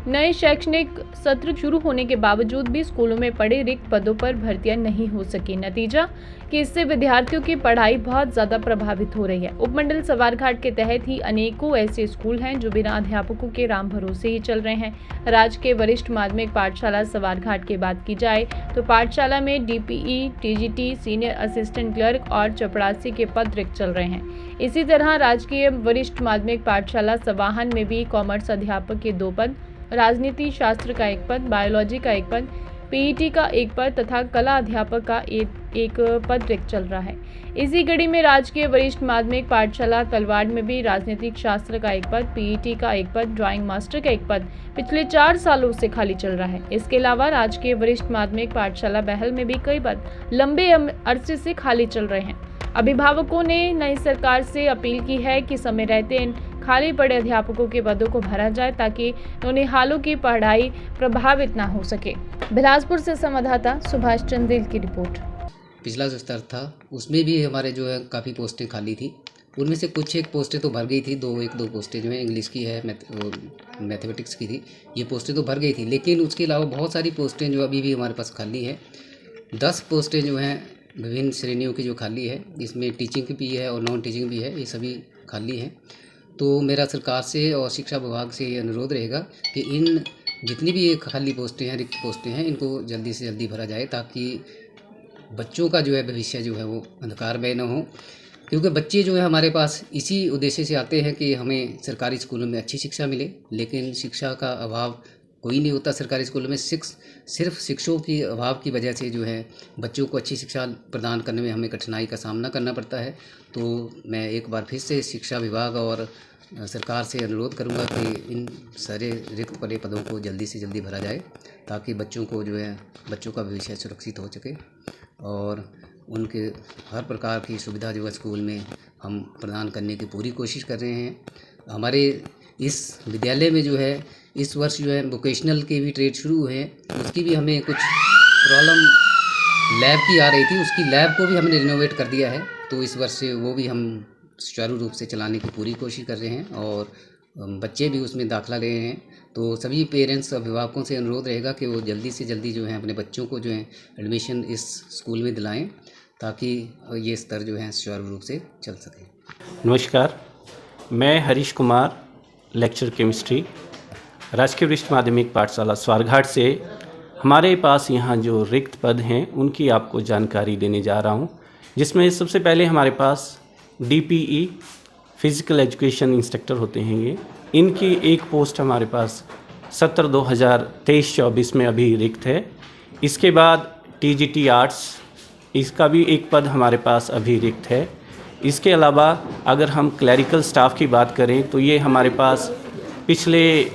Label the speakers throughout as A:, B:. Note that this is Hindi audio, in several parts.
A: नए शैक्षणिक सत्र शुरू होने के बावजूद भी स्कूलों में पड़े रिक्त पदों पर भर्तियां नहीं हो सकी। नतीजा कि इससे विद्यार्थियों की पढ़ाई बहुत ज़्यादा प्रभावित हो रही है। उपमंडल सवारघाट के तहत ही अनेकों ऐसे स्कूल हैं जो बिना अध्यापकों के राम भरोसे ही चल रहे हैं। राजकीय वरिष्ठ माध्यमिक पाठशाला सवारघाट की बात की जाए तो पाठशाला में DPE, TGT, senior assistant clerk और चपरासी के पद रिक्त चल रहे हैं। इसी तरह राजकीय वरिष्ठ माध्यमिक पाठशाला सवाहन में भी कॉमर्स अध्यापक के 2 पद, राजनीति शास्त्र का 1 पद, बायोलॉजी का 1 पद, पीईटी का 1 पद तथा कला अध्यापक का एक पद रिक्त चल रहा है। इसी कड़ी में राजकीय वरिष्ठ माध्यमिक पाठशाला तलवाड़ में भी राजनीतिक शास्त्र का 1 पद, पीईटी का 1 पद, ड्राइंग मास्टर का 1 पद पिछले 4 सालों से खाली चल रहा है। इसके अलावा राजकीय वरिष्ठ माध्यमिक पाठशाला बहल में भी कई पद लंबे अरसे से खाली चल रहे हैं। अभिभावकों ने नई सरकार से अपील की है कि समय रहते इन खाली पड़े अध्यापकों के पदों को भरा जाए ताकि नौनिहालों की पढ़ाई प्रभावित ना हो सके। बिलासपुर से संवाददाता सुभाष चंदेल की रिपोर्ट।
B: पिछला जो स्तर था उसमें भी हमारे जो है काफ़ी पोस्टें खाली थी। उनमें से कुछ एक पोस्टें तो भर गई थी, दो पोस्टें जो है इंग्लिश की है, मैथमेटिक्स की थी, ये पोस्टें तो भर गई थी। लेकिन उसके अलावा बहुत सारी पोस्टें जो अभी भी हमारे पास खाली हैं। 10 पोस्टें जो हैं विभिन्न श्रेणियों की जो खाली है, इसमें टीचिंग की भी है और नॉन टीचिंग भी है, ये सभी खाली हैं। तो मेरा सरकार से और शिक्षा विभाग से ये अनुरोध रहेगा कि इन जितनी भी ये खाली पोस्टें हैं, रिक्त पोस्टें हैं, इनको जल्दी से जल्दी भरा जाए ताकि बच्चों का जो है भविष्य जो है वो अंधकारमय न हो। क्योंकि बच्चे जो है हमारे पास इसी उद्देश्य से आते हैं कि हमें सरकारी स्कूलों में अच्छी शिक्षा मिले, लेकिन शिक्षा का अभाव कोई नहीं होता सरकारी स्कूलों में। सिर्फ शिक्षकों की अभाव की वजह से जो है बच्चों को अच्छी शिक्षा प्रदान करने में हमें कठिनाई का सामना करना पड़ता है। तो मैं एक बार फिर से शिक्षा विभाग और सरकार से अनुरोध करूंगा कि इन सारे रिक्त पड़े पदों को जल्दी से जल्दी भरा जाए ताकि बच्चों का भविष्य सुरक्षित हो सके और उनके हर प्रकार की सुविधा जो है स्कूल में हम प्रदान करने की पूरी कोशिश कर रहे हैं। हमारे इस विद्यालय में जो है इस वर्ष जो है वोकेशनल के भी ट्रेड शुरू हुए हैं, उसकी भी हमें कुछ प्रॉब्लम लैब की आ रही थी, उसकी लैब को भी हमने रिनोवेट कर दिया है। तो इस वर्ष से वो भी हम सुचारू रूप से चलाने की पूरी कोशिश कर रहे हैं और बच्चे भी उसमें दाखिला ले रहे हैं। तो सभी पेरेंट्स अभिभावकों से अनुरोध रहेगा कि वो जल्दी से जल्दी जो है अपने बच्चों को जो है एडमिशन इस स्कूल में दिलाएं ताकि ये स्तर जो है सुचारू रूप से चल सके।
C: नमस्कार, मैं हरीश कुमार, लेक्चर केमिस्ट्री, राजकीय वरिष्ठ माध्यमिक पाठशाला सवारघाट से हमारे पास यहाँ जो रिक्त पद हैं उनकी आपको जानकारी देने जा रहा हूँ, जिसमें सबसे पहले हमारे पास डीपीई फिज़िकल एजुकेशन इंस्ट्रक्टर होते हैं ये, इनकी एक पोस्ट हमारे पास सत्र 2023-24 में अभी रिक्त है। इसके बाद टीजीटी आर्ट्स, इसका भी एक पद हमारे पास अभी रिक्त है। इसके अलावा अगर हम क्लरिकल स्टाफ की बात करें तो ये हमारे पास पिछले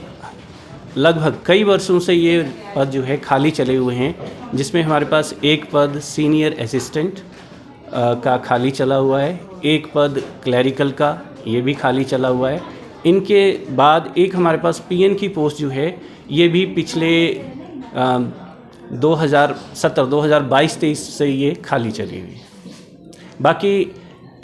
C: लगभग कई वर्षों से ये पद जो है खाली चले हुए हैं, जिसमें हमारे पास एक पद सीनियर असिस्टेंट का खाली चला हुआ है, एक पद क्लरिकल का ये भी खाली चला हुआ है। इनके बाद एक हमारे पास पीएन की पोस्ट जो है ये भी पिछले 2022-23 से ये खाली चली हुई है। बाकी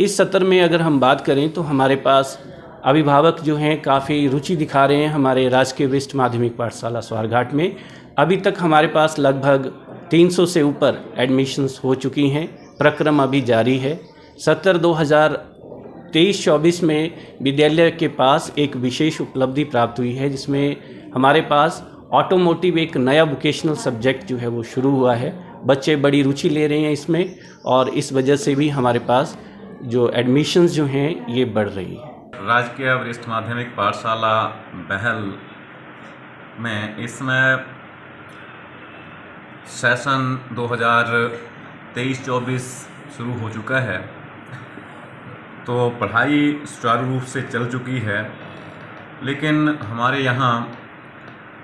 C: इस सत्र में अगर हम बात करें तो हमारे पास अभिभावक जो हैं काफ़ी रुचि दिखा रहे हैं हमारे राजकीय वरिष्ठ माध्यमिक पाठशाला सवारघाट में। अभी तक हमारे पास लगभग 300 से ऊपर एडमिशन्स हो चुकी हैं, प्रक्रम अभी जारी है। सत्र 2023-24 में विद्यालय के पास एक विशेष उपलब्धि प्राप्त हुई है, जिसमें हमारे पास ऑटोमोटिव एक नया वोकेशनल सब्जेक्ट जो है वो शुरू हुआ है। बच्चे बड़ी रुचि ले रहे हैं इसमें और इस वजह से भी हमारे पास जो एडमिशन्स जो हैं ये बढ़ रही है।
D: राजकीय वरिष्ठ माध्यमिक पाठशाला बहल में इस समय सेशन 2023-24 शुरू हो चुका है, तो पढ़ाई सुचारू रूप से चल चुकी है। लेकिन हमारे यहाँ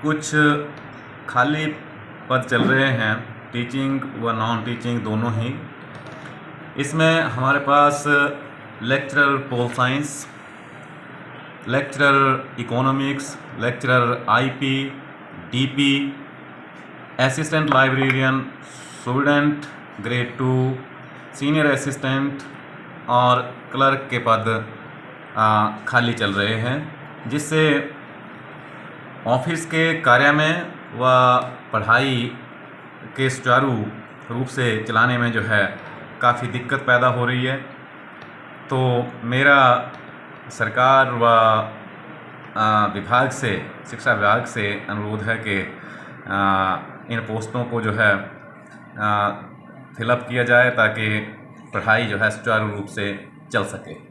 D: कुछ खाली पद चल रहे हैं, टीचिंग व नॉन टीचिंग दोनों ही। इसमें हमारे पास lecturer pol science, lecturer economics, lecturer IP, DP, assistant librarian, student grade 2, senior assistant और क्लर्क के पद खाली चल रहे हैं, जिससे ऑफिस के कार्य में व पढ़ाई के सुचारू रूप से चलाने में जो है काफ़ी दिक्कत पैदा हो रही है। तो मेरा सरकार व विभाग से, शिक्षा विभाग से अनुरोध है कि इन पोस्टों को जो है फिलअप किया जाए ताकि पढ़ाई जो है सुचारू रूप से चल सके।